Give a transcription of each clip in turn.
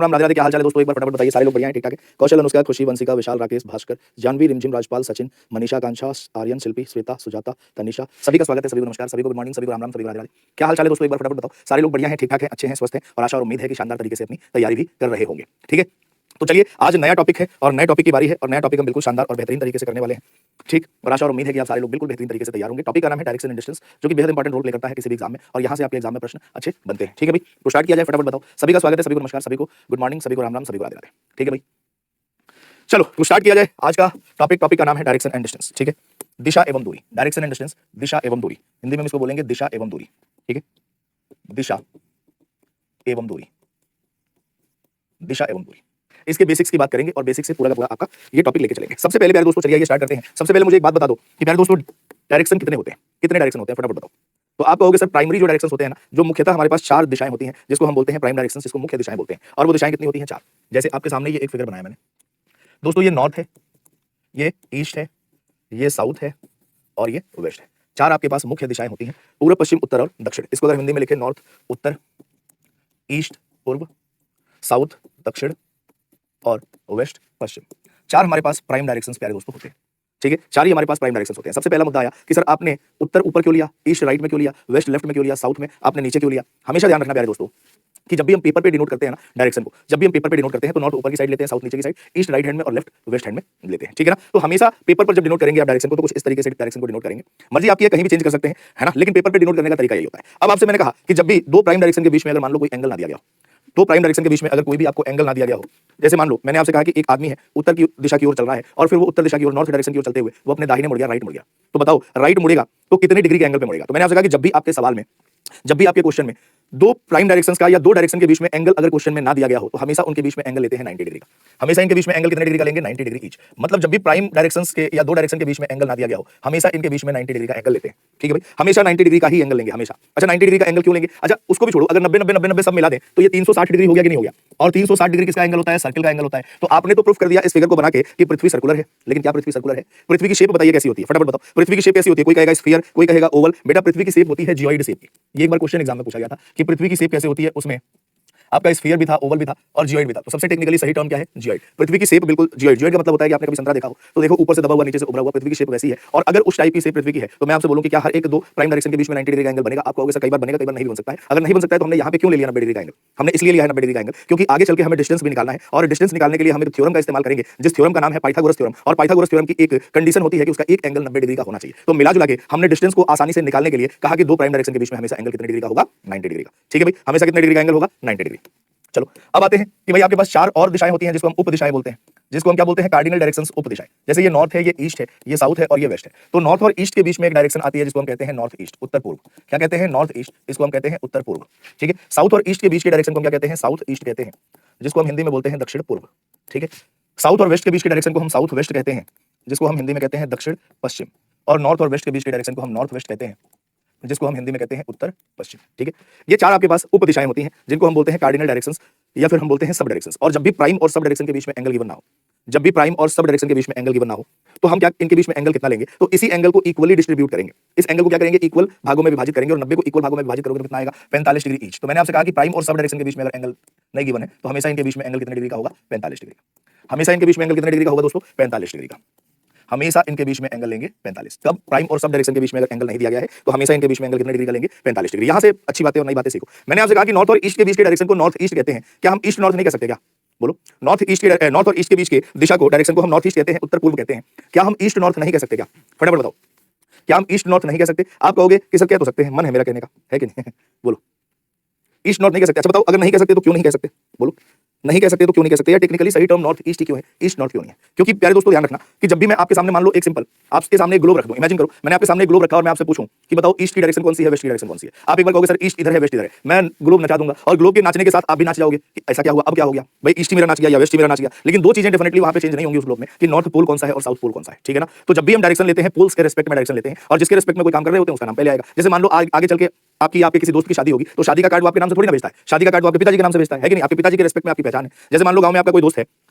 राम राधे राधे। क्या हाल चाल है दोस्तों? एक बार फटाफट बताइए। सारे लोग बढ़िया हैं, ठीक ठाक है? कौशल, अनुष्का, खुशी, वंशिका, विशाल, राकेश, भास्कर, जानवी, रिमझिम, राजपाल, सचिन, मनीषा, आकांक्षा, आर्यन, शिल्पी, श्वेता, सुजाता, तनिषा, सभी का स्वागत है। सभी को नमस्कार, सभी को गुड मॉर्निंग, सभी को राम राम, सभी को राधे राधे। क्या हाल चाल है दोस्तों? एक बार फटाफट बताओ। सारे लोग बढ़िया हैं, ठीक ठाक हैं, अच्छे हैं, स्वस्थ हैं और आशा और उम्मीद है कि शानदार तरीके से अपनी तैयारी भी कर रहे होंगे, ठीक है? तो चलिए, आज नया टॉपिक है और नए टॉपिक की बारी है और नया टॉपिक हम बिल्कुल शानदार और बेहतरीन तरीके से करने वाले हैं, ठीक? और आशा और उम्मीद है कि आप सारे लोग बिल्कुल बेहतरीन तरीके से तैयार होंगे। टॉपिक का नाम है डायरेक्शन एंड डिस्टेंस, जो कि बेहद इंपॉर्टेंट रोल प्ले करता है किसी भी एग्जाम में और यहाँ से आपके एग्जाम में प्रश्न अच्छे बनते हैं, ठीक है भाई? तो स्टार्ट किया जाए, फटाफट बताओ। सभी का स्वागत है, सभी को नमस्कार, सभी को गुड मॉर्निंग, सभी को राम राम, सभी को राधे राधे, ठीक है भाई? चलो तो स्टार्ट किया जाए। आज का टॉपिक का नाम है डायरेक्शन एंड डिस्टेंस, ठीक है? दिशा एवं दूरी, डायरेक्शन एंड डिस्टेंस, दिशा एवं दूरी। हिंदी में हम इसको बोलेंगे दिशा एवं दूरी, ठीक है? दिशा एवं दूरी, दिशा एवं दूरी। इसके बेसिक्स की बात करेंगे और बेसिक्स से पूरा का पूरा आपका ये टॉपिक लेके चलेंगे। सबसे पहले प्यारे दोस्तों, चलिए ये स्टार्ट करते हैं। सबसे पहले मुझे एक बात बता दो कि प्यारे दोस्तों, डायरेक्शन कितने होते हैं? कितने डायरेक्शन होते हैं, फटाफट बताओ। तो आप कहोगे सर प्राइमरी जो डायरेक्शंस होते हैं ना, जो मुख्यतः हमारे पास 4 दिशाएं होती हैं, जिसको हम बोलते हैं प्राइम डायरेक्शंस, जिसको मुख्य दिशाएं बोलते हैं। और वो दिशाएं कितनी होती हैं? 4। जैसे आपके सामने ये एक फिगर बनाया मैंने दोस्तों, ये नॉर्थ है, ये ईस्ट है, ये साउथ है और ये वेस्ट है। 4 आपके पास मुख्य दिशाएं होती हैं, पूर्व, पश्चिम, उत्तर और दक्षिण। इसको अगर हिंदी में लिखें, नॉर्थ उत्तर, ईस्ट पूर्व, साउथ दक्षिण और वेस्ट पश्चिम। 4 हमारे पास प्राइम डायरेक्शंस प्यारे दोस्तों होते हैं, ठीक है? 4 ही हमारे पास प्राइम डायरेक्शंस होते हैं। सबसे पहला मुद्दा आया कि सर आपने उत्तर ऊपर क्यों लिया, ईस्ट राइट में क्यों लिया, वेस्ट लेफ्ट में क्यों लिया, साउथ में आपने नीचे क्यों लिया? हमेशा ध्यान रखना प्यारे दोस्तों कि जब भी हम पेपर पे डिनोट करते हैं ना डायरेक्शन को, जब भी हम पेपर पे डिनोट करते हैं तो नॉर्थ ऊपर की साइड लेते हैं, साउथ नीचे की साइड, ईस्ट राइट हैंड में और लेफ्ट वेस्ट हैंड में लेते हैं, ठीक है ना? तो हमेशा पेपर पर जब डिनोट करेंगे आप डायरेक्शन को, तो कुछ इस तरीके से डायरेक्शन को डिनोट करेंगे। मर्जी आपकी है, कहीं भी चेंज कर सकते हैं, है ना? लेकिन पेपर पे डिनोट करने का तरीका यही होता है। अब आपसे मैंने कहा कि जब भी 2 प्राइम डायरेक्शन के बीच में अगर मान लो कोई एंगल ना दिया गया हो, 2 प्राइम डायरेक्शन के बीच में अगर कोई भी आपको एंगल ना दिया गया हो, जैसे मान लो मैंने आपसे कहा कि एक आदमी है, उत्तर की दिशा की ओर चल रहा है और फिर वो उत्तर दिशा की ओर, नॉर्थ डायरेक्शन की ओर चलते हुए वो अपने दाहिने मुड़ गया, राइट मुड़ गया। तो बताओ राइट मुड़ेगा तो कितने डिग्री के एंगल पे मुड़ेगा? तो मैंने आपसे कहा कि जब भी आपके सवाल में, जब भी आपके क्वेश्चन में 2 प्राइम डायरेक्शंस का या 2 डायरेक्शन के बीच में एंगल अगर क्वेश्चन में ना दिया गया हो, तो हमेशा उनके बीच में एंगल लेते हैं 90 डिग्री का। हमेशा इनके बीच में एंगल कितने डिग्री का लेंगे? 90 डिग्री ईच। मतलब जब भी प्राइम डायरेक्शंस के या 2 डायरेक्शन के बीच में एंगल ना दिया गया हो, हमेशा इनके बीच में 90 डिग्री का एंगल लेते हैं, ठीक है भाई? हमेशा 90 डिग्री का ही एंगल लेंगे हमेशा। अच्छा 90 डिग्री का एंगल क्यों लेंगे? अच्छा उसको भी छोड़ो, अगर 90 90 90 90 सब मिला दें तो ये 360 डिग्री हो गया कि नहीं हो गया? और 360 डिग्री किसका एंगल होता है? सर्कल का एंगल होता है। तो आपने तो प्रूफ कर दिया इस फिगर को बना के कि पृथ्वी सर्कुलर है, लेकिन क्या पृथ्वी सर्कुलर है? पृथ्वी की शेप बताइए कैसी होती है, फटाफट बताओ। पृथ्वी की शेप कैसी होती है? कोई कहेगा स्फीयर, कोई कहेगा ओवल। बेटा पृथ्वी की शेप होती है जियोइड शेप की। ये एक बार क्वेश्चन एग्जाम में पूछा गया था कि पृथ्वी की शेप कैसे होती है, उसमें आपका स्फीयर भी था, ओवल भी था और जियोइड भी था। तो सबसे टेक्निकली सही टर्म क्या है? जियोइड। पृथ्वी की शेप बिल्कुल जियोइड। जियोइड का मतलब होता है कि आपने कभी संतरा देखा हो तो देखो ऊपर से दबा हुआ नीचे से उभरा हुआ, पृथ्वी की शेप वैसी है। और अगर उस टाइप की शेप पृथ्वी की है तो मैं आपसे बोलूं कि क्या हर एक 2 प्राइम डायरेक्शन के बीच में 90 डिग्री का एंगल बनेगा? आप कहोगे सर कई बार बनेगा, कई बार नहीं भी बन सकता है। अगर नहीं बन सकता है तो हमने यहाँ पे क्यों ले लिया 90 डिग्री का एंगल? हमने इसलिए लिया है 90 डिग्री का एंगल क्योंकि आगे चल के हमें डिस्टेंस भी निकालना है और डिस्टेंस निकालने के लिए हम एक थ्योरम का इस्तेमाल करेंगे, जिस थ्योरम का नाम है पाइथागोरस थ्योरम। और पाइथागोरस थ्योरम की एक कंडीशन होती है कि उसका एक एंगल 90 डिग्री का होना चाहिए। तो मिला जुला के हमने डिस्टेंस को आसानी से निकालने के लिए कहा कि 2 प्राइम डायरेक्शन के बीच में हमेशा एंगल कितने डिग्री का होगा? 90 डिग्री का, ठीक है भाई? हमेशा कितने डिग्री का एंगल होगा? 90 डिग्री। चलो अब आते हैं कि भाई आपके पास 4 और दिशाएं होती हैं जिसको हम उप दिशाएं बोलते हैं, जिसको हम क्या बोलते हैं? कार्डिनल डायरेक्शंस, उप दिशाएं। जैसे ये नॉर्थ है, ये ईस्ट है, ये साउथ है और ये वेस्ट है। तो नॉर्थ और ईस्ट के बीच में एक डायरेक्शन आती है जिसको हम कहते हैं नॉर्थ ईस्ट, उत्तर पूर्व। क्या कहते हैं? नॉर्थ ईस्ट, इसको हम कहते हैं उत्तर पूर्व, ठीक है? साउथ और ईस्ट के बीच के डायरेक्शन को हम क्या कहते हैं? साउथ ईस्ट कहते हैं, जिसको हम हिंदी में बोलते हैं दक्षिण पूर्व, ठीक है? साउथ और वेस्ट के बीच के डायरेक्शन को हम साउथ वेस्ट कहते हैं, जिसको हम हिंदी में कहते हैं दक्षिण पश्चिम। और नॉर्थ और वेस्ट के बीच के डायरेक्शन को हम नॉर्थ वेस्ट कहते हैं, जिसको हम हिंदी में कहते हैं उत्तर पश्चिम, ठीक है? ये 4 आपके पास उप दिशाएं होती हैं जिनको हम बोलते हैं कार्डिनल डायरेक्शंस या फिर हम बोलते हैं सब डायरेक्शंस। और जब भी प्राइम और सब डायरेक्शन के बीच में एंगल गिवन ना हो, जब भी प्राइम और सब डायरेक्शन के बीच में एंगल गिवन ना हो, तो हम क्या इनके बीच में एंगल कितना लेंगे? तो इसी एंगल को इक्वली डिस्ट्रीब्यूट करेंगे। इस एंगल को क्या करेंगे? इक्वल भागों में विभाजित करेंगे और 90 को इक्वल भागों में विभाजित करोगे तो कितना आएगा? 45 डिग्री ईच। तो मैंने आपसे कहा कि प्राइम और सब डायरेक्शन के बीच में अगर एंगल नहीं गिवन है तो हमेशा इनके बीच में एंगल कितने डिग्री का होगा? 45 डिग्री का। हमेशा इनके बीच में एंगल कितने डिग्री का होगा दोस्तों? 45 डिग्री का। हमेशा इनके बीच में एंगल लेंगे 45। तब प्राइम और सब डायरेक्शन के बीच में अगर एंगल नहीं दिया गया है तो हमेशा इनके बीच में एंगल कितने डिग्री का लेंगे? 45 डिग्री। यहां से अच्छी बातें और नई बातें सीखो। मैंने आपसे कहा कि नॉर्थ और ईस्ट के बीच के डायरेक्शन को नॉर्थ ईस्ट कहते हैं। क्या हम ईस्ट नॉर्थ नहीं कह सकते? क्या बोलो? नॉर्थ और ईस्ट के बीच के दिशा को, डायरेक्शन को हम नॉर्थ ईस्ट कहते हैं, उत्तर पूर्व कहते हैं। क्या हम ईस्ट नॉर्थ नहीं कह सकते? क्या फटाफट बताओ, क्या हम ईस्ट नॉर्थ नहीं कह सकते? आप कहोगे कि सर कह तो सकते हैं, मन है मेरा कहने का, है कि नहीं? बोलो, ईस्ट नॉर्थ नहीं कह सकते? अच्छा बताओ, अगर नहीं कह सकते तो क्यों नहीं कह सकते? बोलो, नहीं कह सकते तो क्यों नहीं कह सकते? या टेक्निकली सही टर्म नॉर्थ ईस्ट क्यों है, ईस्ट नॉर्थ क्यों नहीं है? क्योंकि प्यारे दोस्तों ध्यान रखना कि जब भी मैं आपके सामने मान लो एक सिंपल आपके सामने एक ग्लोब रख दूं, इमेजिन करो मैंने आपके सामने एक ग्लोब रखा और मैं आपसे पूछूं कि बताओ ईस्ट की डायरेक्शन कौन सी है, वेस्ट की डायरेक्शन कौन सी है? आप एक बार कहोगे सर ईस्ट इधर है, वेस्ट इधर है। मैं ग्लोब नचा दूंगा और ग्लोब के नाचने के साथ आप भी नाच जाओगे कि ऐसा क्या हुआ, अब क्या हो गया भाई, ईस्ट मेरा नाच गया या वेस्ट मेरा नाच गया। लेकिन 2 चीजें डेफिनेटली वहां पे चेंज नहीं होंगी उस ग्लोब में कि नॉर्थ पोल कौन सा है और साउथ पोल कौन सा है, ठीक है ना? तो जब भी हम डायरेक्शन लेते हैं पोल्स के रिस्पेक्ट में डायरेक्शन लेते हैं और जिसके रिस्पेक्ट में कोई काम कर रहे होते हैं उसका नाम पहले आएगा। जैसे मान लो आगे चल के आपके किसी दोस्त की शादी होगी तो शादी का कार्ड वो आपके नाम से थोड़ी ना भेजता है, शादी का कार्ड वो आपके पिताजी के नाम से भेजता है कि नहीं? आपके पिताजी के रिस्पेक्ट में आपकी पहचान है। जैसे मान लो गांव में आपका कोई दोस्त है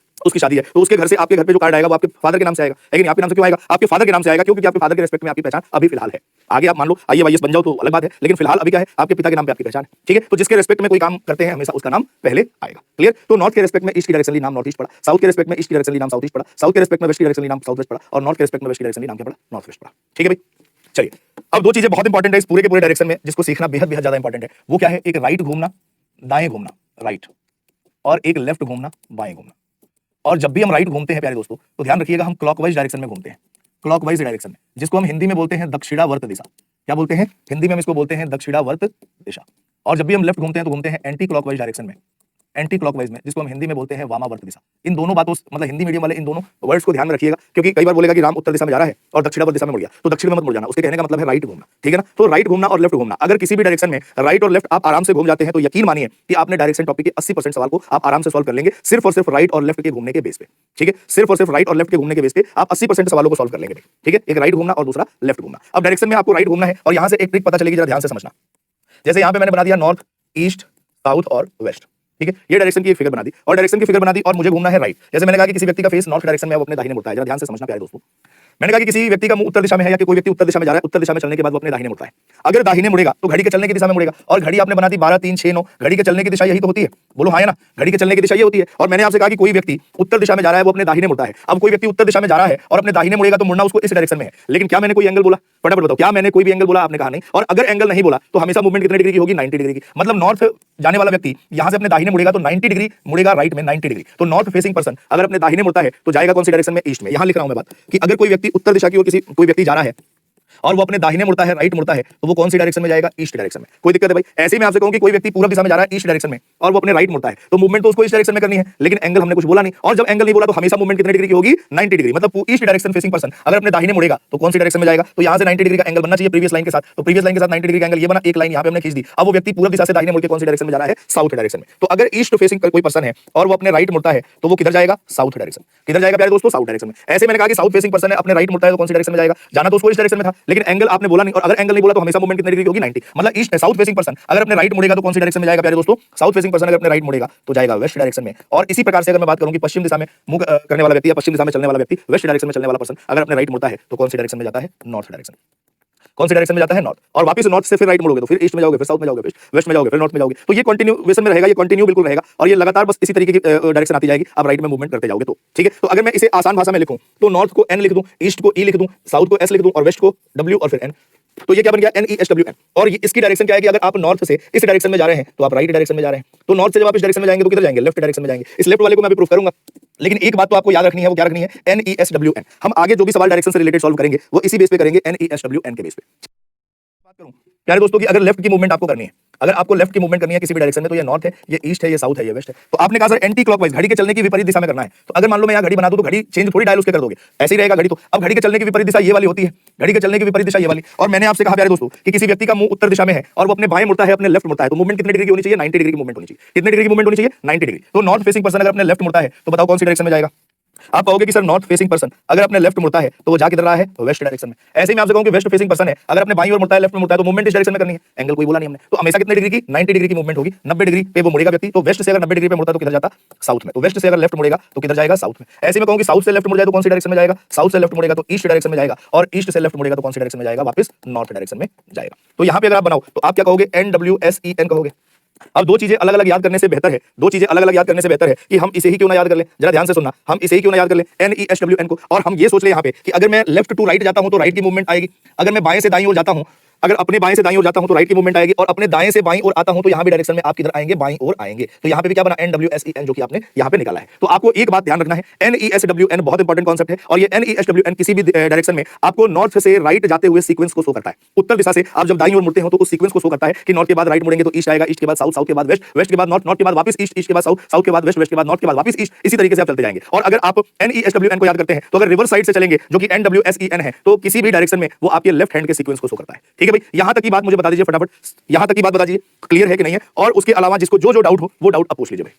उसकी शादी है तो उसके घर से आपके घर पे जो कार्ड आएगा वो आपके फादर के नाम से आएगा, लेकिन आपके नाम से क्यों आएगा? आपके फादर के नाम से आएगा क्योंकि आपके फादर के रिस्पेक्ट में आपकी पहचान अभी फिलहाल है। आगे आप मान लो आईएएस बन जाओ तो अलग बात है, लेकिन फिलहाल अभी क्या है, आपके पिता के नाम पे आपकी पहचान है। ठीक है, तो जिसके रिस्पेक्ट में कोई काम करते हैं हमेशा उसका नाम पहले आएगा। क्लियर? तो नॉर्थ के रिस्पेक्ट में ईस्ट की डायरेक्शनली नाम नॉर्थ ईस्ट पड़ा, साउथ के रिस्पेक्ट में ईस्ट की डायरेक्शनली नाम साउथ ईस्ट पड़ा, साउथ के रिस्पेक्ट में वेस्ट की डायरेक्शनली नाम साउथ वेस्ट पड़ा, और नॉर्थ के रिस्पेक्ट में वेस्ट की डायरेक्शनली नाम क्या पड़ा? नॉर्थ वेस्ट पड़ा। ठीक है भाई, चलिए अब दो चीजें बहुत इंपॉर्टेंट है इस पूरे के पूरे डायरेक्शन में जिसको सीखना बेहद बेहद ज्यादा इंपॉर्टेंट है। वो क्या है? एक राइट घूमना, दाएं घूमना राइट, और एक लेफ्ट घूमना, बाएं घूमना। और जब भी हम राइट घूमते हैं प्यारे दोस्तों तो ध्यान रखिएगा हम क्लॉकवाइज डायरेक्शन में घूमते हैं, क्लॉकवाइज डायरेक्शन में, जिसको हम हिंदी में बोलते हैं दक्षिणावर्त दिशा। क्या बोलते हैं हिंदी में? हम इसको बोलते हैं दक्षिणावर्त दिशा। और जब भी हम लेफ्ट घूमते हैं तो घूमते हैं एंटी क्लॉकवाइज डायरेक्शन में, एंटी क्लॉकवाइज में, जिसको हम हिंदी में बोलते हैं वामावर्त दिशा। इन दोनों बातों मतलब हिंदी मीडियम वाले इन दोनों वर्ड्स को ध्यान में रखिएगा, क्योंकि कई बार बोलेगा कि राम उत्तर दिशा में जा रहा है और दक्षिणावर्त दिशा में मुड़ गया, तो दक्षिण में मत मुड़ जाना। उसके कहने का मतलब है राइट घूमना। ठीक है ना? तो राइट घूमना और लेफ्ट घूमना, अगर किसी भी डायरेक्शन में राइट और लेफ्ट आप आराम से घूम जाते हैं तो यकीन मानिए कि आपने डायरेक्शन टॉपिक के 80% सवाल को आप आराम से सॉल्व कर लेंगे, सिर्फ और सिर्फ राइट और लेफ्ट के घूमने के बेस पे। ठीक है, सिर्फ और सिर्फ राइट और लेफ्ट के घूमने के बेस पे आप 80% सवालों को सॉल्व कर लेंगे। ठीक है, एक राइट घूमना और दूसरा लेफ्ट घूमना। अब डायरेक्शन में आपको राइट घूमना है और यहां से एक ट्रिक पता चलेगी, जरा ध्यान से समझना। जैसे यहां पे मैंने बना दिया नॉर्थ, ईस्ट, साउथ और वेस्ट। ठीक है, ये डायरेक्शन की एक फिगर बना दी और डायरेक्शन की फिगर बना दी और मुझे घूमना है राइट। जैसे मैंने कहा कि किसी व्यक्ति का फेस नॉर्थ डायरेक्शन में है, वो अपने दाहिने मुड़ता है। जरा ध्यान से समझना प्यारे दोस्तों, मैंने कहा कि किसी व्यक्ति का मुंह उत्तर दिशा में है या कि कोई व्यक्ति उत्तर दिशा में जा रहा है, उत्तर दिशा में चलने के बाद वो अपने दाहिने मुड़ता है। अगर दाहिने मुड़ेगा तो घड़ी के चलने की दिशा में मुड़ेगा, और घड़ी आपने बना दी 12 3 6 9, घड़ी के चलने की दिशा यही तो होती है। बोलो हाँ या ना? घड़ी के चलने की दिशा ये होती है। और मैंने आपसे कहा कि कोई व्यक्ति उत्तर दिशा में जा रहा है वो अपने दाहिने मुड़ता है। अब कोई व्यक्ति उत्तर दिशा में जा रहा है और अपने दाहिने मुड़ेगा तो मुड़ना उसको इस डायरेक्शन में है। लेकिन क्या मैंने कोई एंगल बोला? फटाफट बताओ, क्या मैंने कोई भी एंगल बोला? आपने कहा नहीं। और अगर एंगल नहीं बोला तो हमेशा मूवमेंट कितने डिग्री की होगी? 90 डिग्री की। मतलब नॉर्थ जाने वाला व्यक्ति यहां से अपने दाहिने मुड़ेगा तो 90 डिग्री मुड़ेगा राइट में, 90 डिग्री। तो नॉर्थ फेसिंग पर्सन अगर अपने दाहिने मुड़ता है तो जाएगा कौन सी डायरेक्शन में? ईस्ट में। यहां लिख रहा हूं मैं बात कि अगर कोई व्यक्ति उत्तर दिशा की ओर किसी कोई व्यक्ति जा रहा है और वो अपने दाहिने मुड़ता है, राइट मुड़ता है, तो वो कौन सी डायरेक्शन में जाएगा? ईस्ट डायरेक्शन में। कोई दिक्कत है भाई? ऐसे ही मैं आपसे कहूं कि कोई व्यक्ति पूर्व दिशा में जा रहा है ईस्ट डायरेक्शन में और वो अपने राइट मुड़ता है, तो मूवमेंट तो उसको इस डायरेक्शन में करनी है, लेकिन एंगल हमने कुछ बोला नहीं। और जब एंगल नहीं बोला तो हमेशा मूवमेंट कितने डिग्री की होगी? 90 डिग्री। मतलब ईस्ट डायरेक्शन फेसिंग पर्सन अगर अपने दाहिने मुड़ेगा तो कौन सी डायरेक्शन में जाएगा? तो यहां से 90 डिग्री का एंगल बनना चाहिए प्रीवियस लाइन के साथ। तो प्रीवियस लाइन के साथ 90 डिग्री का एंगल ये बना, एक लाइन यहां पे हमने खींच दी। अब वो व्यक्ति पूर्व दिशा से दाहिने मुड़ के कौन सी डायरेक्शन में जा रहा है? साउथ डायरेक्शन में। तो अगर ईस्ट फेसिंग कोई पर्सन है और वो अपने राइट मुड़ता है तो वो किधर जाएगा? South direction. किधर जाएगा प्यारे दोस्तों? साउथ डायरेक्शन में। ऐसे मैंने कहा कि साउथ फेसिंग पर्सन है अपने राइट मुड़ता है तो कौन सी डायरेक्शन में जाएगा? जाना तो उसको इस डायरेक्शन में था, लेकिन एंगल आपने बोला नहीं। और अगर एंगल नहीं बोला तो हमेशा मूवमेंट कितने डिग्री की होगी? 90। मतलब ईस्ट साउथ फेसिंग पर्सन अगर अपने राइट मुड़ेगा तो कौन सी डायरेक्शन में जाएगा प्यारे दोस्तों? साउथ फेसिंग पर्सन अगर अपने राइट मुड़ेगा तो जाएगा वेस्ट डायरेक्शन में। और इसी प्रकार से अगर मैं बात करूं कि पश्चिम दिशा में मुंह करने वाला व्यक्ति या पश्चिम दिशा में चलने वाला व्यक्ति, वेस्ट डायरेक्शन में चलने वाला पर्सन अगर अपने राइट मुड़ता है तो कौन सी डायरेक्शन में जाता है? North direction. कौन सी डायरेक्शन में जाता है? नॉर्थ। और वापस नॉर्थ से फिर राइट मुड़ोगे तो फिर ईस्ट में जाओगे, फिर साउथ में जाओगे, फिर वेस्ट में जाओगे, फिर नॉर्थ में जाओगे। तो ये कंटिन्यूएशन में रहेगा, ये कंटिन्यू बिल्कुल रहेगा और ये लगातार बस इसी तरीके की डायरेक्शन आती जाएगी, आप राइट में मूवमेंट करते जाओगे तो। ठीक है, तो अगर मैं इसे आसान भाषा में लिखूं तो नॉर्थ को एन लिख दूं, ईस्ट को ई लिख दूं, साउथ को एस लिख दूं और वेस्ट को डब्ल्यू और फिर एन, तो ये क्या बन गया? NESWN। और ये इसकी डायरेक्शन क्या है कि अगर आप नॉर्थ से इस डायरेक्शन में जा रहे हैं तो आप राइट डायरेक्शन में जा रहे हैं, तो नॉर्थ से जब आप इस डायरेक्शन में जाएंगे तो किधर जाएंगे? लेफ्ट डायरेक्शन में जाएंगे। इस लेफ्ट वाले को मैं अभी प्रूफ करूंगा, लेकिन एक बात तो आपको याद रखनी है। वो क्या रखनी है? NESWN। हम आगे जो भी सवाल डायरेक्शन से रिलेटेड सॉल्व करेंगे वो इसी बेस पे करेंगे, NESWN के बेस पे। बात करूं प्यारे दोस्तों कि अगर लेफ्ट की मूवमेंट आपको करनी है, अगर आपको लेफ्ट की मूवमेंट करनी है किसी भी डायरेक्शन में, तो ये नॉर्थ है, ये ईस्ट है, ये साउथ है, ये वेस्ट है। तो आपने कहा सर एंटी क्लॉकवाइज, घड़ी के चलने की विपरीत दिशा में करना है। तो अगर मान लो मैं यहाँ घड़ी बना दूं तो घड़ी चेंज थोड़ी डायल उसके कर दोगे, ऐसे ही रहेगा घड़ी। तो अब घड़ी के चलने की विपरीत दिशा ये वाली होती है, घड़ी के चलने की विपरीत दिशा ये वाली। और मैंने आपसे कहा प्यारे दोस्तों कि किसी व्यक्ति का मुंह उत्तर दिशा में है और वो अपने बाएं मुड़ता है, अपने लेफ्ट मुड़ता है, तो मूवमेंट कितने डिग्री की होनी चाहिए? 90 डिग्री की मूवमेंट होनी चाहिए। कितने डिग्री की मूवमेंट होनी चाहिए? 90 डिग्री। तो नॉर्थ फेसिंग पर्सन अगर अपने लेफ्ट मुड़ता है तो बताओ कौन सी डायरेक्शन में जाएगा? आप कहोगे कि सर नॉर्थ फेसिंग पर्सन अगर अपने लेफ्ट मुड़ता है तो वो जा किधर रहा है? वेस्ट डायरेक्शन में। ऐसे ही मैं आपसे कहूं कि वेस्ट फेसिंग पर्सन है अगर अपने बाईं ओर मुड़ता है, लेफ्ट में मुड़ता है, तो मूवमेंट इस डायरेक्शन में करनी है। एंगल कोई बोला नहीं हमने, तो हमेशा कितने डिग्री की? 90 डिग्री की मूवमेंट होगी। 90 डिग्री पे वो मुड़ेगा व्यक्ति, तो वेस्ट से अगर 90 डिग्री पे मुड़ता है तो किधर जाता? साउथ में। तो वेस्ट से अगर लेफ्ट मुड़ेगा तो किधर जाएगा? साउथ में। ऐसे में कहूं कि साउथ से लेफ्ट मुड़ जाए तो कौन सी डायरेक्शन में जाएगा? साउथ से लेफ्ट मुड़ेगा तो ईस्ट डायरेक्शन में जाएगा, और ईस्ट से लेफ्ट मुड़ेगा तो कौन सी डायरेक्शन में जाएगा? वापस नॉर्थ डायरेक्शन में जाएगा। तो यहां पे अगर आप बनाओ तो आप क्या कहोगे? NWSEN कहोगे। अब दो चीजें अलग अलग याद करने से बेहतर है, दो चीजें अलग अलग याद करने से बेहतर है कि हम इसे ही क्यों ना याद कर लें। जरा ध्यान से सुनना, हम इसे ही क्यों ना याद कर लें, NESWN को, और हम ये सोच ले यहाँ पे कि अगर मैं लेफ्ट टू राइट जाता हूं तो राइट की मूवमेंट आएगी, अगर मैं बाएं से दाईं ओर जाता हूं, अगर अपने बाएं से दाईं ओर जाता हूं तो राइट की मूवमेंट आएगी, और अपने दाएं से बाईं ओर आता हूं तो यहां भी डायरेक्शन में आप किधर आएंगे? बाईं ओर आएंगे। तो यहां पे भी क्या बना? NWSEN, जो कि आपने यहां पे निकाला है। तो आपको एक बात ध्यान रखना है, NESWN बहुत इंपॉर्टेंट कॉन्सेप्ट है, और ये NESWN किसी भी डायरेक्शन में आपको नॉर्थ से राइट जाते हुए सीक्वेंस को शो करता है। उत्तर दिशा से आप जब दाईं ओर मुड़ते हो तो उस सीक्वेंस को शो करता है कि नॉर्थ के बाद राइट मुड़ेंगे तो ईस्ट आएगा, ईस्ट के बाद साउथ, साउथ के बाद वेस्ट, वेस्ट के बाद नॉर्थ, नॉर्थ के बाद वापस ईस्ट, ईस्ट के बाद साउथ, साउथ के बाद वेस्ट, वेस्ट के बाद नॉर्थ के बाद वापस ईस्ट, इसी तरीके से आप चलते जाएंगे। और अगर आप NESWN को याद करते हैं तो अगर रिवर्स साइड से चलेंगे जो कि NWSEN है, तो किसी भी डायरेक्शन में वो आपके लेफ्ट हैंड के सीक्वेंस को शो करता है। ठीक है भाई, यहां तक की बात मुझे बता दीजिए फटाफट, यहां तक की बात बता दीजिए क्लियर है कि नहीं है। और उसके अलावा जिसको जो जो डाउट हो वो डाउट आप पूछ लीजिए भाई,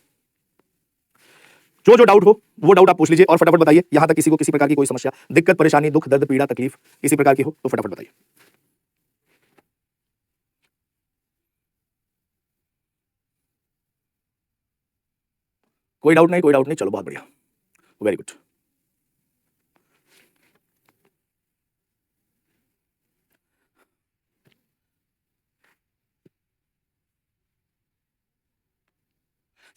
जो जो डाउट हो वो डाउट आप पूछ लीजिए और फटाफट बताइए। यहां तक किसी को किसी प्रकार की कोई समस्या, दिक्कत, परेशानी, दुख, दर्द, पीड़ा, तकलीफ किसी प्रकार की हो तो फटाफट बताइए। कोई डाउट नहीं, कोई डाउट नहीं, चलो बहुत बढ़िया। Very good.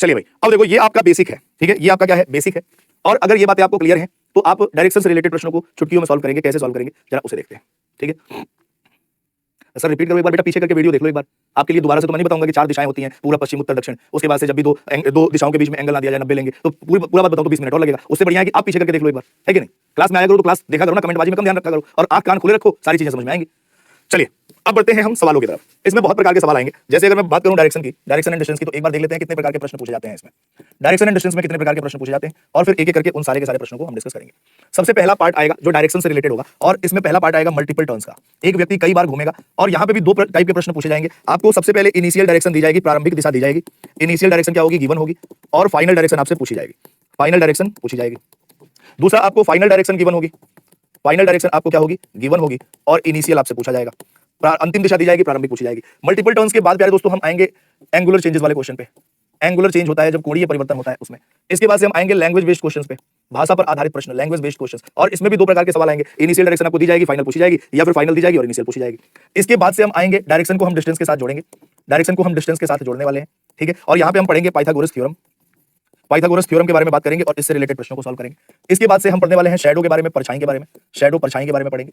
चलिए भाई, अब देखो ये आपका बेसिक है, ठीक है, ये आपका क्या है, बेसिक है। और अगर ये बातें आपको क्लियर है तो आप डायरेक्शन से रिलेटेड प्रश्नों को चुटकियों में सॉल्व करेंगे। कैसे सॉल्व करेंगे जरा उसे देखते हैं, ठीक है। सर रिपीट करो एक बार बेटा, पीछे करके वीडियो देख लो एक बार। आपके लिए दोबारा से तो मैं नहीं बताऊंगा कि 4 दिशाएं होती हैं, पूरा पश्चिम उत्तर दक्षिण, उसके बाद से जब भी दो दिशाओं के बीच में एंगल ना दिया जाए 90 लेंगे तो पूरा बात बताऊं तो 20 मिनट और लगेगा। उससे बढ़िया है कि आप पीछे करके देख लो एक बार, है कि नहीं। क्लास में आया करो तो क्लास देखा करो ना, कमेंटबाजी में कम ध्यान रखा करो और आंख कान खुले रखो, सारी चीजें समझ में आएंगी। चलिए अब बढ़ते हैं हम सवालों की तरफ। इसमें बहुत प्रकार के सवाल आएंगे। जैसे अगर मैं बात करूं डायरेक्शन की, डायरेक्शन एंड डिस्टेंस की, तो एक बार देख लेते हैं कितने प्रकार के प्रश्न पूछे जाते हैं इसमें। डायरेक्शन एंड डिस्टेंस में कितने प्रकार के प्रश्न पूछे जाते हैं और फिर एक एक करके उन सारे के सारे प्रश्नों को हम डिस्कस करेंगे। सबसे पहला पार्ट आएगा जो डायरेक्शन से रिलेटेड होगा और इसमें पहला पार्ट आएगा मल्टीपल टर्न्स का। एक व्यक्ति कई बार घूमेगा और यहाँ पे भी दो टाइप के प्रश्न पूछे जाएंगे। आपको सबसे पहले इनिशियल डायरेक्शन दी जाएगी, प्रारंभिक दिशा दी जाएगी। इनिशियल डायरेक्शन क्या होगी, गिवन होगी। और फाइनल डायरेक्शन आपसे पूछी जाएगी, फाइनल डायरेक्शन पूछी जाएगी। दूसरा आपको फाइनल डायरेक्शन गिवन होगी, फाइनल डायरेक्शन आपको क्या होगी, गिवन होगी। और इनिशियल आपसे पूछा जाएगा, अंतिम दिशा दी जाएगी, प्रारंभिक पूछी जाएगी। मल्टीपल टर्न्स के बाद प्यारे दोस्तों हम आएंगे एंगुलर चेंजेस वाले क्वेश्चन पे। एंगुलर चेंज होता है जब कोणीय परिवर्तन होता है उसमें। इसके बाद से हम आएंगे लैंग्वेज बेस्ड क्वेश्चंस पे, भाषा पर आधारित प्रश्न, लैंग्वेज बेस्ड क्वेश्चंस। और इसमें भी दो प्रकार के सवाल आएंगे, इनिशियल डायरेक्शन आपको दी जाएगी, फाइनल पूछी जाएगी, या फिर फाइनल दी जाएगी और इनिशियल पूछी जाएगी। इसके बाद से हम आएंगे डायरेक्शन को हम डिस्टेंस के साथ जोड़ेंगे, डायरेक्शन को हम डिस्टेंस के साथ जोड़ने वाले हैं, ठीक है। और यहाँ पे हम पढ़ेंगे पाइथागोरस थ्योरम, पाइथागोरस थ्योरम के बारे में बात करेंगे और इससे रिलेटेड प्रश्नों को सॉल्व करेंगे। इसके बाद से हम पढ़ने वाले हैं शैडो के बारे में, परछाई के बारे में, शैडो परछाई के बारे में पढ़ेंगे।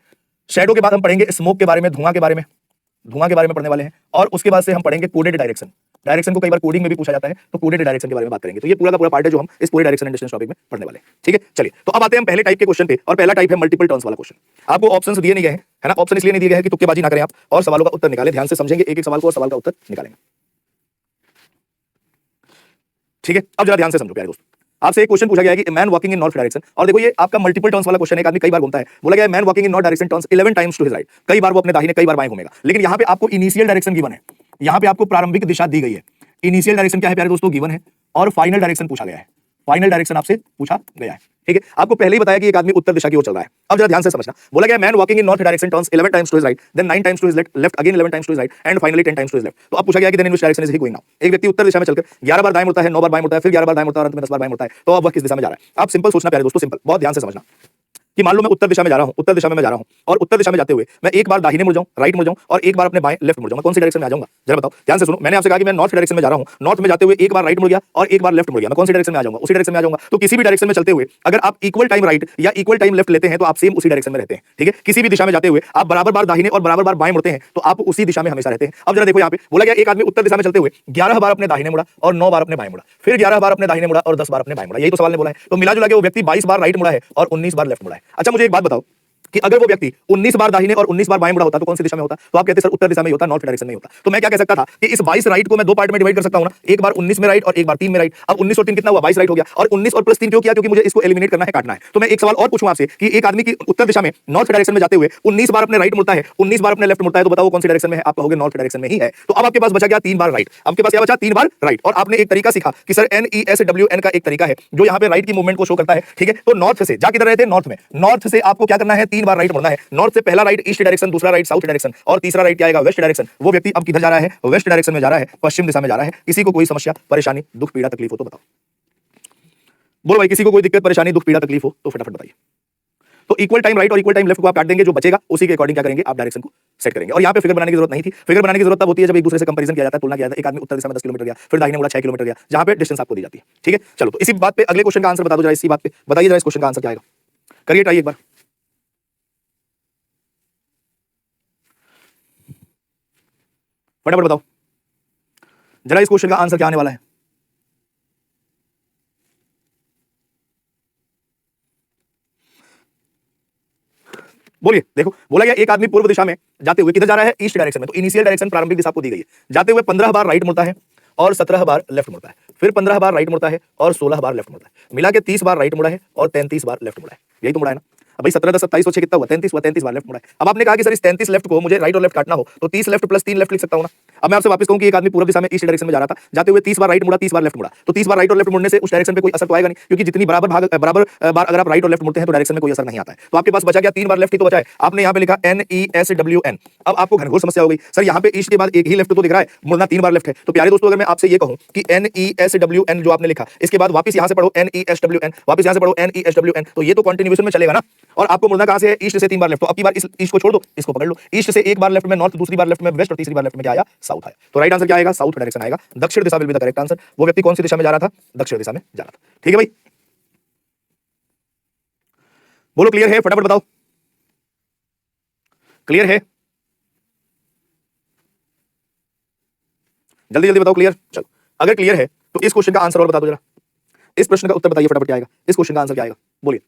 शैडो के बाद हम पढ़ेंगे स्मोक के बारे में, धुआं के बारे में, धुआं के बारे में पढ़ने वाले हैं। और उसके बाद से हम पढ़ेंगे कोडेड डायरेक्शन, डायरेक्शन को कई बार कोडिंग में भी पूछा जाता है, तो कोडेड डायरेक्शन के बारे में बात करेंगे। तो ये पूरा का पूरा पार्ट है जो हम इस पूरे डायरेक्शन एंड डिस्टेंस टॉपिक में पढ़ने वाले हैं, ठीक है। चलिए तो अब आते हैं हम पहले टाइप के क्वेश्चन पे, और पहला टाइप है मल्टीपल टर्न्स वाला क्वेश्चन। आपको ऑप्शंस दिए नहीं गए हैं, है ना। ऑप्शन इसलिए नहीं दिए गए हैं कि तुक्केबाजी ना करें आप और सवालों का उत्तर निकालें, ध्यान से समझेंगे एक एक सवाल को और सवाल का उत्तर निकालेंगे, ठीक है। अब जरा ध्यान से समझो प्यारे दोस्तों, आपसे एक क्वेश्चन पूछा गया है कि man walking in north direction, और देखो ये आपका मल्टीपल टर्न्स वाला क्वेश्चन है। एक आदमी कई बार घूमता है, बोला गया है man walking in north direction turns 11 times to his right, कई बार वो अपने दाहिने कई बार बाएं घूमेगा। लेकिन यहाँ पे आपको इनिशियल डायरेक्शन गिवन है, यहाँ पे आपको प्रारंभिक दिशा दी गई है। इनिशियल डायरेक्शन क्या है प्यारे दोस्तों, गिवन है। और फाइनल डायरेक्शन पूछा गया है, फाइनल डायरेक्शन आपसे पूछा गया है, ठीक है। आपको पहले ही बताया कि एक आदमी उत्तर दिशा की ओर चल रहा है। अब जरा ध्यान से समझना, बोला गया man walking in north direction turns 11 times to his right, then 9 times to his left, again 11 times to his right, and finally 10 times to his left. तो अब पूछा गया कि then in which direction is he going now. एक व्यक्ति उत्तर दिशा में चलकर 11 बार दाएं मुड़ता है, 9 बार बाएं मुड़ता है, फिर 11 बार दाएं मुड़ता है और अंत में 10 बार बाएं मुड़ता है, तो अब वह किस दिशा में जा रहा है। आप सिंपल सोचना प्यारे दोस्तों, सिंपल, बहुत ध्यान से समझना कि मान लो मैं उत्तर दिशा में जा रहा हूं, उत्तर दिशा में मैं जा रहा हूं और उत्तर दिशा में जाते हुए मैं एक बार दाहिने मुड़ जाऊं, राइट मुड़ जाऊं और एक बार अपने बाएं लेफ्ट मुड़ जाऊं, मैं कौन सी डायरेक्शन में आ जाऊंगा जरा बताओ। ध्यान से सुनो, मैंने आपसे कहा कि मैं नॉर्थ डायरेक्शन में जा रहा हूं, नॉर्थ में जाते हुए एक बार राइट मुड़ गया और एक बार लेफ्ट मुड़ गया, मैं कौन सी डायरेक्शन में आ जाऊंगा, उसी डायरेक्शन में आ जाऊंगा। तो किसी भी डायरेक्शन में चलते हुए अगर आप इक्वल टाइम राइट या इक्वल टाइम लेफ्ट लेते हैं तो आप सेम उसी डायरेक्शन में रहते हैं, ठीक है। किसी भी दिशा में जाते हुए आप बराबर बार दाहिने और बराबर बार बाएं मुड़ते हैं तो आप उसी दिशा में हमेशा रहते हैं। अब जरा देखो, यहाँ पे बोला गया एक आदमी उत्तर दिशा में चलते हुए 11 बार अपने दाहिने मुड़ा और 9 बार अपने बाएं मुड़ा, फिर 11 बार अपने दाहिने मुड़ा और 10 बार अपने बाएं मुड़ा, यही तो सवाल ने बोला है। तो मिला जुला के वो व्यक्ति 22 बार राइट मुड़ा है और 19 बार लेफ्ट मुड़ा है। अच्छा मुझे एक बात बताओ कि अगर वो व्यक्ति 19 बार दाहिने और 19 बार बाएं मुड़ा होता तो कौन सी दिशा में होता। तो आप कहते सर उत्तर दिशा में होता, नॉर्थ डायरेक्शन में होता। तो मैं क्या कह सकता था कि इस 22 राइट को मैं दो पार्ट में डिवाइड कर सकता हूं ना, एक बार 19 में राइट और एक बार 3 में राइट। अब 19 और 3 कितना हुआ, 22 राइट हो गया। और 19 और प्लस 3 क्यों किया, क्योंकि मुझे इसको एलिमिनेट करना है, काटना है। तो मैं एक सवाल और पूछूं आपसे कि एक आदमी की उत्तर दिशा में नॉर्थ डायरेक्शन में जाते हुए 19 बार अपने राइट मुड़ता है, 19 बार अपने लेफ्ट मुड़ता है, तो बताओ कौन सी डायरेक्शन में है। आप कहोगे नॉर्थ डायरेक्शन में ही है। तो अब आपके पास बचा गया 3 बार राइट, आपके पास क्या बचा, 3 बार राइट। और आपने एक तरीका सीखा कि सर NESWN का एक तरीका है जो यहाँ पे राइट की मूवमेंट को शो करता है, ठीक है। तो नॉर्थ से जा किधर रहे थे, नॉर्थ में, नॉर्थ से आपको क्या करना है, 3 बार राइट मुड़ना है। नॉर्थ से पहला राइट ईस्ट डायरेक्शन, दूसरा राइट साउथ डायरेक्शन और तीसरा राइट क्या आएगा, वेस्ट डायरेक्शन। वो व्यक्ति अब किधर जा रहा है, वेस्ट डायरेक्शन में जा रहा है, पश्चिम दिशा में जा रहा है। किसी को कोई समस्या परेशानी दुख पीड़ा तकलीफ हो तो बताओ, बोलो भाई, किसी को कोई दिक्कत परेशानी दुख पीड़ा तकलीफ हो तो फटाफट बताइए। तो इक्वल टाइम राइट और इक्वल टाइम लेफ्ट को आप काट देंगे, जो बचेगा उसी के अकॉर्डिंग क्या करेंगे, आप डायरेक्शन को सेट करेंगे। और यहाँ पे फिगर बनाने की जरूरत नहीं थी। फिगर बनाने की जरूरत तब होती है जब एक दूसरे से कंपैरिजन किया जाता है, तुलना किया जाता है। एक आदमी उत्तर दिशा में 10 किलोमीटर गया, फिर दाहिने मुड़ा 6 किलोमीटर गया, जहां पे डिस्टेंस आपको दी जाती है, ठीक है। चलो तो इसी बात पे अगले क्वेश्चन का आंसर बता दो जरा, इसी बात पे बताइए जरा, इस क्वेश्चन का आंसर क्या आएगा, करिए ट्राई एक बार, फटाफट बताओ जरा इस क्वेश्चन का आंसर क्या आने वाला है। बोलिए, देखो बोला गया एक आदमी पूर्व दिशा में जाते हुए किधर जा रहा है, ईस्ट डायरेक्शन में। तो इनिशियल डायरेक्शन प्रारंभिक दिशा आपको दी गई है, जाते हुए 15 बार राइट मुड़ता है और 17 बार लेफ्ट मुड़ता है, फिर 15 बार राइट मुड़ता है और 16 बार लेफ्ट मुड़ता है, मिला के 30 बार राइट मुड़ा है और 33 बार लेफ्ट मुड़ा है, यही तो मुड़ा है ना। अब भाई 17 10 27 6 कितना हुआ 33 हुआ, 33 बार लेफ्ट मुड़ा है। अब आपने कहा कि सर इस 33 लेफ्ट को मुझे राइट और लेफ्ट काटना हो तो 30 लेफ्ट प्लस 3 लेफ्ट लिख सकता हूं ना। अब मैं आपसे वापस कहूं कि एक आदमी पूर्व दिशा में ईस्ट डायरेक्शन में जा रहा था, जाते हुए 30 बार राइट मुड़ा 30 बार लेफ्ट मुड़ा, तो 30 बार राइट और लेफ्ट मुड़ने से उस डायरेक्शन पे कोई असर तो आएगा नहीं, क्योंकि जितनी बराबर बार अगर आप राइट और लेफ्ट मुड़ते हैं तो डायरेक्शन में कोई असर नहीं आता है। तो आपके पास बचा क्या 3 बार लेफ्ट ही तो बचा है। आपने यहाँ पे लिखा NESWN। अब आपको घनघोर समस्या हो गई, सर यहाँ पे ईस्ट के बाद एक ही लेफ्ट तो दिख रहा है, मुड़ना 3 बार लेफ्ट है। तो प्यारे दोस्तों अगर मैं आपसे ये कहूं कि NESWN जो आपने लिखा, इसके बाद वापस यहाँ से पढ़ो NESWN, वापस यहाँ से पढ़ो NESWN, तो ये तो कंटिन्यूएशन में चलेगा ना। और आपको मुड़ना कहां से है, ईस्ट से 3 बार लेफ्ट। तो अब की बार इस ईस्ट को छोड़ दो, इसको पकड़ लो। ईस्ट से एक बार लेफ्ट में नॉर्थ, दूसरी बार लेफ्ट में वेस्ट और तीसरी बार लेफ्ट में क्या आया, साउथ आया। तो राइट आंसर क्या आएगा, साउथ डायरेक्शन आएगा। दक्षिण दिशा will be the correct answer. वो व्यक्ति कौन सी दिशा में जा रहा था, दक्षिण दिशा में जा रहा था। ठीक है भाई, बोलो क्लियर है, फटाफट बताओ क्लियर है, जल्दी जल्दी बताओ क्लियर। चलो अगर क्लियर है तो इस क्वेश्चन का आंसर और बता दो जरा, इस प्रश्न का उत्तर बताइए फटाफट, क्या आएगा इस क्वेश्चन का आंसर, क्या आएगा बोलिए।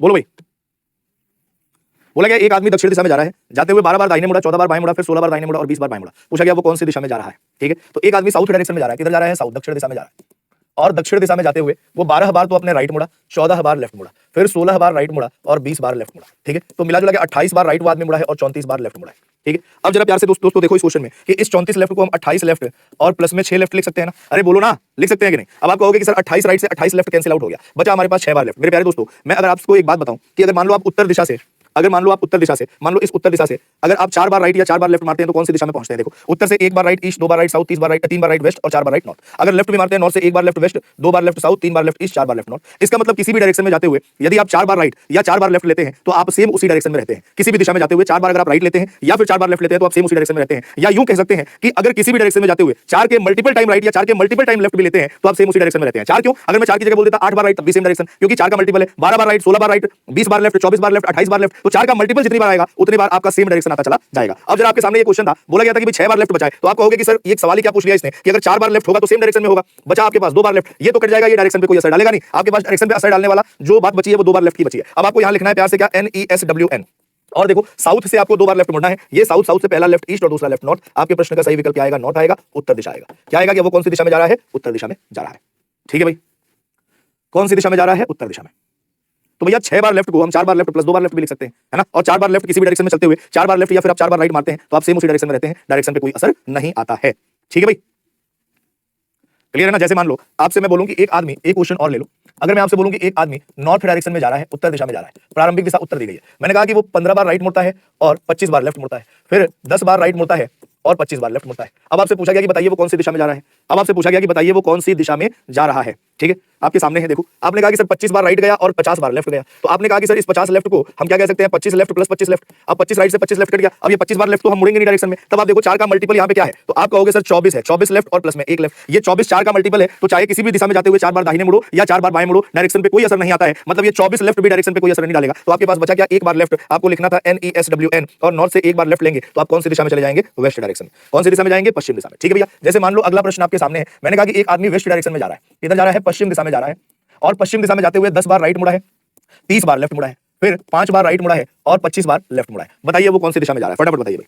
बोलो भाई, बोला गया एक आदमी दक्षिण दिशा में जा रहा है, जाते हुए 12 बार दाहिने मुड़ा, 14 बार बाएं मुड़ा, फिर 16 बार दाहिने मुड़ा और 20 बार बाएं मुड़ा। पूछा गया वो कौन सी दिशा में जा रहा है। ठीक है, तो एक आदमी साउथ डायरेक्शन में जा रहा है, किधर जा रहा है, साउथ, दक्षिण दिशा में जा रहा है। और दक्षिण दिशा में जाते हुए वो 12 बार तो अपने राइट मुड़ा, 14 बार लेफ्ट मुड़ा, फिर 16 बार राइट मुड़ा और 20 बार लेफ्ट मुड़ा। ठीक है, तो मिला जुला के 28 बार राइट वो आदमी मुड़ा है और 34 बार लेफ्ट मुड़ा है। ठीक है, अब जरा प्यार से दोस्तों देखो इस क्वेश्चन में कि इस 34 लेफ्ट को हम 28 लेफ्ट और प्लस में 6 लेफ्ट लिख सकते हैं ना। अरे बोलो ना, लिख सकते हैं कि नहीं। अब आप कहोगे कि सर 28 राइट से 28 लेफ्ट कैंसिल आउट हो गया, बचा हमारे पास 6 बार लेफ्ट। मेरे प्यारे दोस्तों, मैं अगर आपको एक बात बताऊं कि अगर मान लो आप उत्तर दिशा से, अगर मान लो आप उत्तर दिशा से, मान लो इस उत्तर दिशा से अगर आप 4 बार राइट या 4 बार लेफ्ट मारते हैं तो कौन सी दिशा में पहुंचते हैं। देखो उत्तर से 1 बार राइट ईस्ट, 2 बार राइट साउथ, 3 बार राइट वेस्ट और 4 बार राइट नॉर्थ। अगर लेफ्ट भी मारते हैं, नॉर्थ से 1 बार लेफ्ट वेस्ट, 2 बार लेफ्ट साउथ, 3 बार लेफ्ट ईस्ट, 4 बार लेफ्ट नॉर्थ। इसका मतलब किसी भी डायरेक्शन में जाते हुए यदि आप 4 बार राइट या 4 बार लेफ्ट लेते हैं तो आप सेम उसी डायरेक्शन में रहते हैं। किसी भी दिशा में जाते हुए 4 बार अगर आप राइट लेते हैं या फिर 4 बार लेफ्ट लेते हैं तो आप सेम उसी डायरेक्शन में रहते हैं। या यूं कह सकते हैं कि अगर किसी भी डायरेक्शन में जाते हुए 4 के मल्टीपल टाइम राइट या 4 के मल्टीपल टाइम लेफ्ट भी लेते हैं तो आप सेम उसी डायरेक्शन में रहते हैं। 4 क्यों, अगर मैं 4 की जगह बोल देता 8 बार राइट तब भी सेम डायरेक्शन, क्योंकि 4 का मल्टीपल है 12 बार राइट, 16 बार राइट, 20 बार लेफ्ट, 24 बार लेफ्ट, 28 बार लेफ्ट। तो 4 का मल्टीपल जितनी बार आएगा उतनी बार आपका सेम डायरेक्शन आता चला जाएगा। अब जरा आपके सामने ये क्वेश्चन था, बोला गया था कि 6 बार लेफ्ट बचा है, तो आप कहोगे कि सर ये सवाल ही क्या पूछ लिया इसने कि अगर 4 बार लेफ्ट होगा तो सेम डायरेक्शन में होगा, बचा आपके पास 2 बार लेफ्ट, ये तो कट जाएगा, ये डायरेक्शन पे कोई असर डालेगा नहीं। आपके पास डायरेक्शन पे असर डालने वाला जो बात बची है वो 2 बार लेफ्ट की बची है। अब आपको यहां लिखना है प्यार से क्या, NESWN। और देखो साउथ से आपको 2 बार लेफ्ट मुड़ना है, ये साउथ, साउथ से पहला लेफ्ट ईस्ट और दूसरा लेफ्ट नॉर्थ। आपके प्रश्न का सही विकल्प क्या आएगा, नॉर्थ आएगा, उत्तर दिशा आएगा। क्या आएगा कि वो कौन सी दिशा में जा रहा है, उत्तर दिशा में जा रहा है। ठीक है भाई, कौन सी दिशा में जा रहा है, उत्तर दिशा में। तो भैया 6 बार लेफ्ट को हम 4 बार लेफ्ट प्लस 2 बार लेफ्ट भी लिख सकते हैं, है ना। और 4 बार लेफ्ट किसी भी डायरेक्शन में चलते हुए 4 बार लेफ्ट या फिर आप 4 बार राइट मारते हैं तो आप सेम उसी डायरेक्शन में रहते हैं, डायरेक्शन पे कोई असर नहीं आता है। ठीक है भाई, क्लियर है ना। जैसे मान लो आपसे मैं बोलूं कि एक आदमी, एक क्वेश्चन और ले लो, अगर मैं आपसे बोलूं कि एक आदमी नॉर्थ डायरेक्शन में जा रहा है, उत्तर दिशा में जा रहा है, प्रारंभिक दिशा उत्तर दी गई है, मैंने कहा कि वो 15 बार राइट मुड़ता है और 25 बार लेफ्ट मुड़ता है, फिर 10 बार राइट मुड़ता है और 25 बार लेफ्ट मुड़ता है। अब आपसे पूछा गया कि बताइए वो कौन सी दिशा में जा रहा है, अब आपसे पूछा गया कि बताइए वो कौन सी दिशा में जा रहा है। ठीक है, आपके सामने है, देखो आपने कहा कि सर 25 बार राइट गया और 50 बार लेफ्ट गया, तो आपने कहा कि सर इस 50 लेफ्ट को हम क्या कह सकते हैं, 25 लेफ्ट प्लस 25 लेफ्ट। अब 25 राइट से 25 लेफ्ट कट गया, अब ये 25 बार लेफ्ट तो हम मुड़ेंगे नहीं डायरेक्शन में, तब आप देखो 4 का मल्टीपल यहाँ पे क्या है, तो आप कहोगे सर 24 है, 24 लेफ्ट और प्लस में 1 लेफ्ट। ये 24 4 का मल्टीपल है, तो चाहे किसी भी दिशा में जाते हुए 4 बार दाहिने मुड़ो या 4 बार बाएं मुड़ो, डायरेक्शन पे कोई असर नहीं आता है। मतलब ये 24 लेफ्ट भी डायरेक्शन पे कोई असर नहीं डालेगा। तो आपके पास बचा क्या, 1 बार लेफ्ट, आपको लिखना था NESWN, और नॉर्थ से 1 बार लेफ्ट लेंगे तो आप कौन सी दिशा में चले जाएंगे, वेस्ट डायरेक्शन। कौन सी दिशा में जाएंगे, पश्चिम दिशा में। ठीक है भैया, जैसे मान लो अगला प्रश्न आपके सामने है, मैंने कहा कि एक आदमी वेस्ट डायरेक्शन में जा रहा है, इधर जा रहा है, पश्चिम दिशा में जा रहा है, और पश्चिम दिशा में जाते हुए 10 बार राइट मुड़ा है, 30 बार लेफ्ट मुड़ा है, फिर 5 बार राइट मुड़ा है और 25 बार लेफ्ट मुड़ा है। बताइए वो कौन सी दिशा में जा रहा है, फटाफट बताइए भाई।